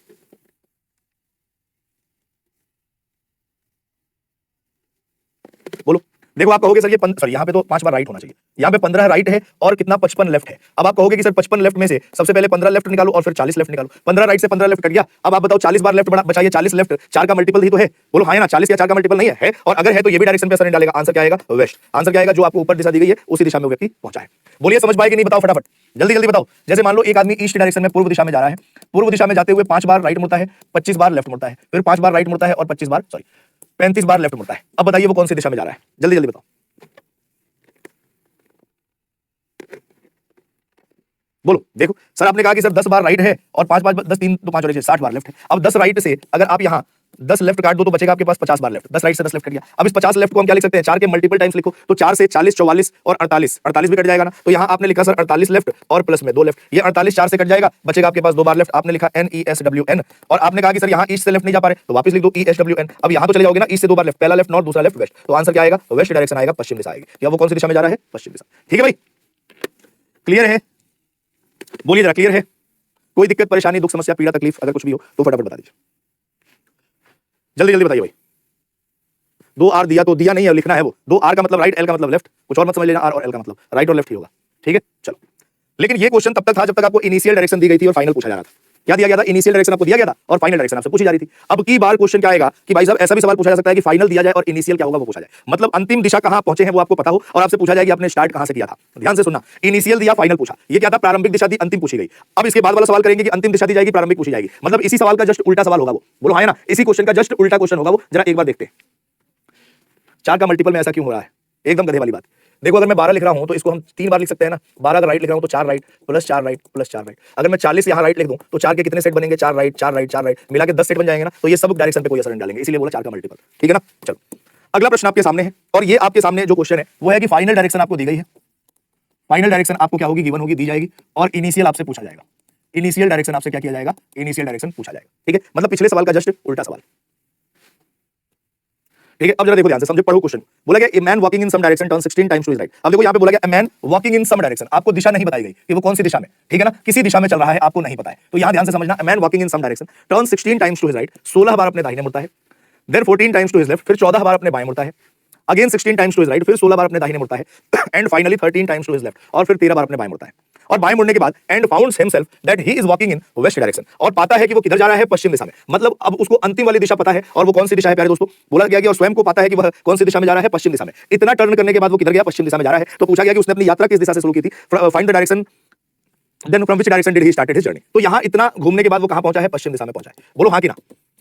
बोलो, देखो आप कहोगे सर ये सर यहाँ पे तो 5 बार राइट होना चाहिए, यहाँ पे 15 राइट है और कितना 55 लेफ्ट है। अब आप कहोगे कि सर 55 लेफ्ट में से सबसे पहले 15 लेफ्ट निकालो और फिर 40 लेफ्ट निकालो। 15 राइट से 15 लेफ्ट कट गया, अब आप बताओ 40 बार लेफ्ट बचाइए, 40 लेफ्ट 4 का मल्टीपल ही तो है। बोलो हाँ है ना, 40 या 4 का मल्टीपल नहीं है, और अगर है तो ये भी डायरेक्शन पे असर नहीं डालेगा। आंसर क्या आएगा, वेस्ट। आंसर क्या आएगा, जो आपको ऊपर दिशा दी गई है उसी दिशा में वो व्यक्ति पहुंचा है। बोलिए समझ पाए कि नहीं, बताओ फटाफट, जल्दी जल्दी बताओ। जैसे मान लो एक आदमी ईस्ट डायरेक्शन में पूर्व दिशा में जा रहा है, पूर्व दिशा में जाते हुए 5 बार राइट मुड़ता है, 25 बार लेफ्ट मुड़ता है, फिर 5 बार राइट मुड़ता है और 35 बार लेफ्ट मुड़ता है। अब बताइए वो कौन सी दिशा में जा रहा है, जल्दी जल्दी बताओ। बोलो, देखो सर आपने कहा कि सर 10 बार राइट है और 5 5 10 3 तो 5 और 60 बार लेफ्ट है। अब 10 राइट से अगर आप यहाँ 10 लेफ्ट काट दो तो बचेगा आपके पास 50 बार लेफ्ट। 10 राइट से 10 लेफ्ट कट गया। अब इस 50 लेफ्ट को हम क्या लिख सकते हैं, 4 के मल्टीपल टाइम्स लिखो, तो 4 से 40 44 और 48 भी कट जाएगा ना। तो यहाँ आपने लिखा सर 48 लेफ्ट और प्लस में 2 लेफ्ट, ये 48 4 से कट जाएगा, बचेगा आपके पास 2 बार लेफ्ट। आपने लिखा NESWN, और आपने कहा कि सर यहाँ ईस्ट से लेफ्ट नहीं जा पा रहे तो वापस लिख दो ESWN। अब यहाँ तो चले जाओगे ना, ईस्ट से 2 बार लेफ्ट, पहला लेफ्ट नॉर्थ, दूसरा लेफ्ट वेस्ट, तो आंसर क्या आएगा, वेस्ट डायरेक्शन आएगा, पश्चिम दिशा आएगी। या वो कौन सी दिशा में जा रहा है, पश्चिम दिशा। ठीक है भाई, क्लियर है, बोलिए जरा क्लियर है, कोई दिक्कत परेशानी दुख समस्या पीड़ा तकलीफ अगर कुछ भी हो तो फटाफट बता दीजिए, जल्दी जल्दी बताइए भाई। 2 आर दिया तो दिया नहीं है, लिखना है वो। 2 आर का मतलब राइट, एल का मतलब लेफ्ट, कुछ और मत समझ लेना, आर और एल का मतलब राइट और लेफ्ट ही होगा, ठीक है। चलो, लेकिन ये क्वेश्चन तब तक था जब तक आपको इनिशियल डायरेक्शन दी गई थी और फाइनल पूछा जा रहा था। क्या दिया गया था? इनिशियल डायरेक्शन आपको दिया गया था और फाइनल डायरेक्शन आपसे पूछी जा रही थी। अब की बार क्वेश्चन क्या आएगा कि भाई साहब ऐसा भी सवाल पूछा जा सकता है कि फाइनल दिया जाए और इनिशियल क्या होगा वो पूछा जाए, मतलब अंतिम दिशा कहां पहुंचे हैं वो आपको पता हो और आपसे पूछा जाए कि आपने स्टार्ट कहां से किया था। ध्यान से सुनना, इनिशियल दिया, फाइनल पूछा, ये क्या था? प्रारंभिक दिशा दी, अंतिम पूछी गई। अब इसके बाद वाला सवाल करेंगे कि अंतिम दिशा दी जाएगी, प्रारंभिक पूछी जाएगी, मतलब इसी सवाल का जस्ट उल्टा सवाल होगा वो। बोलो हाँ है ना, इसी क्वेश्चन का जस्ट उल्टा क्वेश्चन होगा वो। जरा एक बार देखते हैं 4 का मल्टीपल में ऐसा क्यों हो रहा है, एकदम गधे वाली बात। देखो अगर मैं 12 लिख रहा हूं तो इसको हम 3 बार लिख सकते हैं ना। 12 अगर राइट लिख रहा हूं तो 4 right plus 4 right plus 4 right. अगर मैं 40 यहां राइट लिख दूं तो 4 के कितने सेट बनेंगे? 4 राइट 4 राइट 4 राइट, मिला के 10 सेट बन जाएंगे ना। तो ये सब डायरेक्शन पे कोई असर नहीं डालेंगे, इसीलिए बोला 4 का मल्टीपल, ठीक है ना। चलो अगला प्रश्न आपके सामने है और ये आपके सामने जो क्वेश्चन है वो है कि फाइनल डायरेक्शन आपको दी गई है। फाइनल डायरेक्शन आपको क्या होगी? गिवन होगी, दी जाएगी और इनिशियल आपसे पूछा जाएगा। इनिशियल डायरेक्शन आपसे क्या किया जाएगा? इनिशियल डायरेक्शन पूछा जाएगा, ठीक है। मतलब पिछले सवाल का जस्ट उल्टा सवाल, ठीक है। अब जरा देखो ध्यान से, समझो, पढ़ो क्वेश्चन। बोला गया a man walking in some direction turn 16 times to his right. अब देखो यहां पे बोला गया a man walking in some direction, आपको दिशा नहीं बताई गई कि वो कौन सी दिशा में, ठीक है ना, किसी दिशा में चल रहा है, आपको नहीं पता है। तो यहां ध्यान से समझना, a man walking in some direction turn 16 times to his right, 16 बार अपने दाहिने मुड़ता है, then 14 times to his left, फिर 14 बार अपने बाएं मुड़ता है, again 16 times to his right, फिर 16 बार अपने दाहिने मुड़ता है, and finally 13 times to his left, और फिर 13 बार अपने बाएं मुड़ता है। और बाएं मुड़ने के बाद and founts himself that he is walking in west direction, और पाता है कि वो किधर जा रहा है? पश्चिम दिशा में। मतलब अब उसको अंतिम वाली दिशा पता है, और वो कौन सी दिशा है प्यारे दोस्तों? बोला गया कि और स्वयं को पता है कि वह कौन सी दिशा में जा रहा है? पश्चिम दिशा में। इतना टर्न करने के बाद वो किधर गया? पश्चिम दिशा में जा रहा है। तो पूछा गया कि उसने अपनी यात्रा किस दिशा से शुरू की थी? Find the direction, then from which direction did he started his journey. तो यहां इतना घूमने के बाद वो कहां पहुंचा है? पश्चिम दिशा में पहुंचा है। बोलो हाँ कि ना,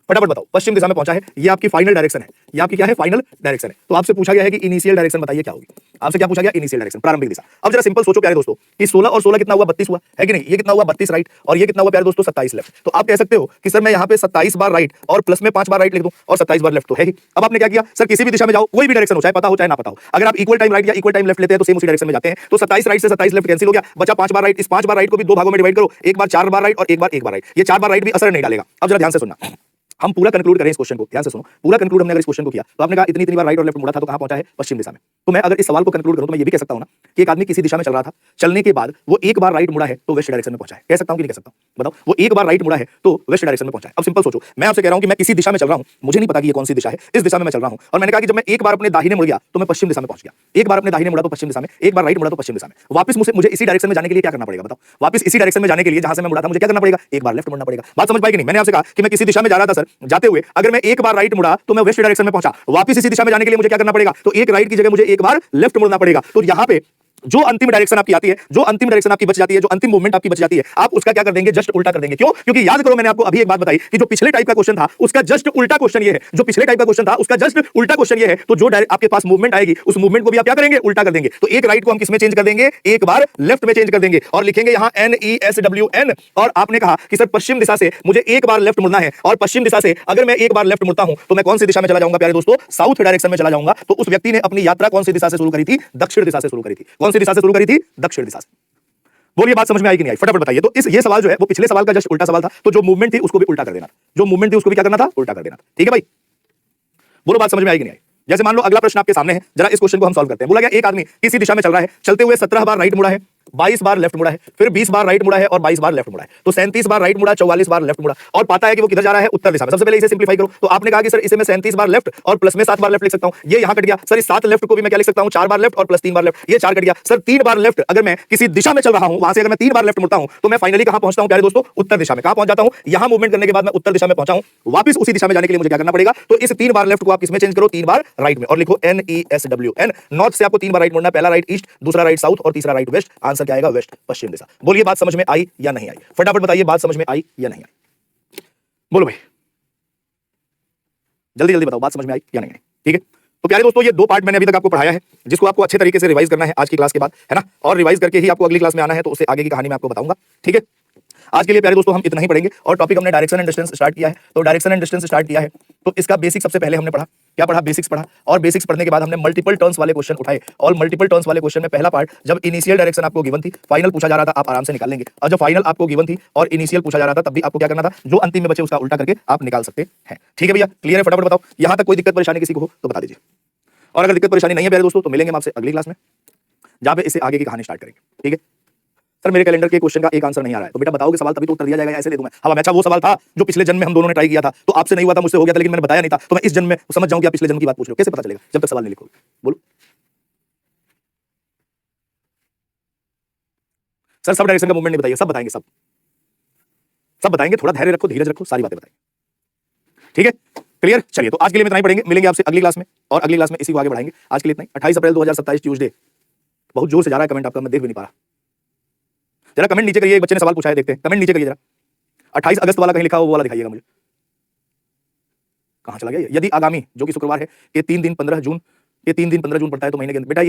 फटाफट बताओ। पश्चिम दिशा में पहुंचा है, ये आपकी फाइनल डायरेक्शन है, ये आपकी क्या है? फाइनल डायरेक्शन है। तो आपसे पूछा गया है कि इनिशियल डायरेक्शन बताइए क्या होगी। आपसे क्या पूछा गया? इनिशियल डायरेक्शन, प्रारंभिक दिशा। अब जरा सिंपल सोचो प्यारे दोस्तों कि 16 और 16 कितना हुआ? 32 हुआ, है कि नहीं? ये कितना हुआ? 32 राइट, और ये कितना हुआ प्यारे दोस्तों? 27 लेफ्ट। तो आप कह सकते हो कि सर मैं यहाँ पे 27 बार राइट और प्लस में 5 बार राइट लिख दूं और 27 बार लेफ्ट तो है ही। अब आपने क्या किया? सर किसी भी दिशा में जाओ, कोई भी डायरेक्शन हो, चाहे पता हो चाहे ना पता हो, अगर आप इक्वल टाइम राइट या इक्वल टाइम लेफ्ट लेते हैं तो सेम उसी डायरेक्शन में जाते हैं। तो 27 राइट से 27 लेफ्ट कैंसिल हो गया, बचा 5 बार राइट। इस 5 बार राइट को भी 2 भागों में डिवाइड करो, एक बार 4 बार राइट और एक बार राइट। ये 4 बार राइट भी असर नहीं डालेगा। अब जरा ध्यान से सुनना, हम पूरा कंक्लूड करें इस क्वेश्चन को, ध्यान से सुनो। पूरा कंक्लूड हमने अगर इस क्वेश्चन को किया तो आपने कहा इतनी बार राइट और लेफ्ट मुड़ा था तो कहां पहुंचा है? पश्चिम दिशा में। तो मैं अगर इस सवाल को कंक्लूड करूं तो मैं ये भी कह सकता हूं ना कि एक आदमी किसी दिशा में चल रहा था, चलने के बाद वो एक बार राइट मुड़ा है तो वेस्ट डायरेक्शन में पहुंचा है। कह सकता हूं कि नहीं कह सकता? बताओ, वो एक बार राइट मुड़ा है तो वेस्ट डायरेक्शन में पहुंचा है। अब सिंपल सोचो, मैं आपसे कह रहा हूं कि मैं किसी दिशा में चल रहा हूं, मुझे नहीं पता कि ये कौन सी दिशा है, इस दिशा में मैं चल रहा हूं, और मैंने कहा कि जब मैं एक बार अपने दाहिने मुड़ गया तो मैं पश्चिम दिशा में पहुंच गया। एक बार अपने दाहिने मुड़ा तो पश्चिम दिशा में, एक बार राइट मुड़ा तो पश्चिम दिशा में। वापस मुझे इसी डायरेक्शन में जाने के लिए क्या करना पड़ेगा? बताओ, वापस इसी डायरेक्शन में जाने के लिए जहां से मैं मुड़ा था मुझे क्या करना पड़ेगा? एक बार लेफ्ट मुड़ना पड़ेगा। बात समझ पाई कि नहीं? मैंने आपसे कहा कि मैं किसी दिशा में जा रहा था सर, जाते हुए अगर मैं एक बार राइट मुड़ा तो मैं वेस्ट डायरेक्शन में पहुंचा। वापस इसी दिशा में जाने के लिए मुझे क्या करना पड़ेगा? तो एक राइट की जगह मुझे एक बार लेफ्ट मुड़ना पड़ेगा। तो यहां पे जो अंतिम डायरेक्शन आपकी आती है, जो अंतिम डायरेक्शन आपकी बच जाती है, जो अंतिम मूवमेंट आपकी बच जाती है, आप उसका क्या कर देंगे? जस्ट उल्टा कर देंगे। क्यों? क्योंकि याद करो मैंने आपको अभी एक बात बताई कि जो पिछले टाइप का क्वेश्चन था उसका जस्ट उल्टा क्वेश्चन ये है। जो पिछले टाइप का क्वेश्चन था उसका जस्ट उल्टा क्वेश्चन ये है। तो जो आपके पास मूवमेंट आएगी उस मूवमेंट को भी आप क्या करेंगे? उल्टा कर देंगे। तो एक राइट को हम किसमें चेंज कर देंगे? एक बार लेफ्ट में चेंज कर देंगे और लिखेंगे यहां NESWN। और आपने कहा कि सर पश्चिम दिशा से मुझे एक बार लेफ्ट मुड़ना है, और पश्चिम दिशा से अगर मैं एक बार लेफ्ट मुड़ता हूं तो मैं कौन सी दिशा में चला जाऊंगा प्यारे दोस्तों? साउथ डायरेक्शन में चला जाऊंगा। तो उस व्यक्ति ने अपनी यात्रा कौन सी दिशा से शुरू करी थी? दक्षिण दिशा से शुरू करी थी। कौन सी दिशा से शुरू करी थी? दक्षिण दिशा से। बोलिए बात समझ में आई कि नहीं आई? फटाफट बताइए। तो ये सवाल जो है वो पिछले सवाल का जस्ट उल्टा सवाल था। तो जो मूवमेंट थी उसको भी उल्टा कर देना, जो मूवमेंट थी उसको भी क्या करना था? उल्टा कर देना। ठीक है भाई, बोलो बात समझ में आई कि नहीं आई? जैसे मान लो अगला प्रश्न आपके सामने है, जरा इस क्वेश्चन को हम सॉल्व करते हैं। बोला गया एक आदमी किसी दिशा में चल रहा है, चलते हुए 17 बार राइट मुड़ा है, 22 बार लेफ्ट मुड़ा है, फिर 20 बार राइट मुड़ा है और 22 बार लेफ्ट मुड़ा है। तो 37 बार राइट मुड़ा, 44 बार लेफ्ट मुड़ा, और पाता है कि वो किधर जा रहा है? उत्तर दिशा में। सबसे पहले इसे सिंपलीफाई करो। तो आपने कहा कि सर इसे मैं 37 बार लेफ्ट और प्लस में 7 बार लेफ्ट लिख सकता हूं। ये यहां कट गया। सर इस 7 लेफ्ट को भी मैं क्या लिख सकता हूं? 4 बार लेफ्ट और प्लस 3 बार लेफ्ट। ये 4 कट गया। सर 3 बार लेफ्ट, अगर मैं किसी दिशा में चल रहा हूं, वहां से अगर मैं 3 बार लेफ्ट मुड़ता हूं तो मैं फाइनली कहां पहुंचता हूं प्यारे दोस्तों? उत्तर दिशा में। कहां पहुंच जाता हूं? यहां मूवमेंट करने के बाद मैं उत्तर दिशा में पहुंचा हूं। वापस उसी दिशा में जाने के लिए मुझे क्या करना पड़ेगा? तो इस 3 बार लेफ्ट को आप किसमें चेंज करो? 3 बार राइट में, और लिखो NESWN। नॉर्थ से आपको 3 बार राइट मुड़ना, पहला राइट ईस्ट, दूसरा राइट साउथ और तीसरा राइट वेस्ट। आंसर क्या आएगा? वेस्ट, पश्चिम दिशा। बोलिए बात समझ में आई या नहीं आई? फटाफट बताइए बात समझ में आई या नहीं आई? बोलो भाई, जल्दी जल्दी बताओ बात समझ में आई या नहीं आई? ठीक है, तो प्यारे दोस्तों ये 2 पार्ट मैंने अभी तक आपको पढ़ाया है, जिसको आपको अच्छे तरीके से रिवाइज करना है आज की क्लास के बाद, है ना, और रिवाइज करके ही आपको अगली क्लास में आना है। तो उससे आगे की कहानी मैं आपको बताऊंगा। ठीक है, आज के लिए प्यारे दोस्तों हम इतना ही पढ़ेंगे। और टॉपिक हमने डायरेक्शन एंड डिस्टेंस स्टार्ट किया है। तो डायरेक्शन एंड डिस्टेंस स्टार्ट किया है तो इसका बेसिक सबसे पहले हमने पढ़ा। क्या पढ़ा? बेसिक्स पढ़ा। और बेसिक्स पढ़ने के बाद हमने मल्टीपल टर्न्स वाले क्वेश्चन उठाए। और मल्टीपल टर्न्स वाले क्वेश्चन में पहला पार्ट जब इनिशियल डायरेक्शन आपको गिवन थी, फाइनल पूछा जा रहा था, आप आराम से निकाल लेंगे। और जब फाइनल आपको गिवन थी और इनिशियल पूछा जा रहा था तब भी आपको क्या करना था? जो अंतिम में बचे उसका उल्टा करके आप निकाल सकते हैं। ठीक है भैया, क्लियर है? फटाफट बताओ यहां तक कोई दिक्कत परेशानी किसी को हो तो बता दीजिए। और अगर दिक्कत परेशानी नहीं है प्यारे दोस्तों तो मिलेंगे हम आपसे अगली क्लास में, जहां पे इससे आगे की कहानी स्टार्ट करेंगे। ठीक है, सर मेरे कैलेंडर के क्वेश्चन का एक आंसर नहीं आ रहा है, तो बेटा बताओगे सवाल तभी तो उत्तर दिया जाएगा, ऐसे दे दूं मैं? हवा में? अच्छा वो सवाल था जो पिछले जन्म में हम दोनों ने ट्राई किया था, तो आपसे नहीं हुआ था, मुझसे हो गया था, लेकिन मैंने बताया नहीं था, तो मैं इस जन्म में समझ जाऊं कि आप पिछले जन्म की बात पूछ रहे हो? कैसे पता चलेगा जब तक सवाल नहीं लिखोगे? बोलो सर। सब डायरेक्शन का मूवमेंट नहीं बताइए, सब बताएंगे, सब बताएंगे, थोड़ा धैर्य रखो, धीरज रखो, सारी बातें बताएंगे, ठीक है? क्लियर? चलिए तो आज के लिए इतना ही पढ़ेंगे, मिलेंगे आपसे अगली क्लास में, और अगली क्लास में इसी को आगे बढ़ाएंगे। आज के लिए इतना ही। 28 अप्रैल 2027 ट्यूसडे। बहुत जोर से जा रहा है कमेंट आपका, मैं देख भी नहीं पा रहा। जरा कमेंट नीचे करिए, एक बच्चे ने सवाल पूछा है, देखते हैं, कमेंट नीचे करिए जरा। 28 अगस्त वाला कहीं लिखा हो वो वाला दिखाइएगा मुझे। कहां चला गया ये? यदि आगामी जो कि शुक्रवार है, ये 3 दिन 15 जून, ये 3 दिन 15 जून पड़ता है, तो महीने के अंदर बेटा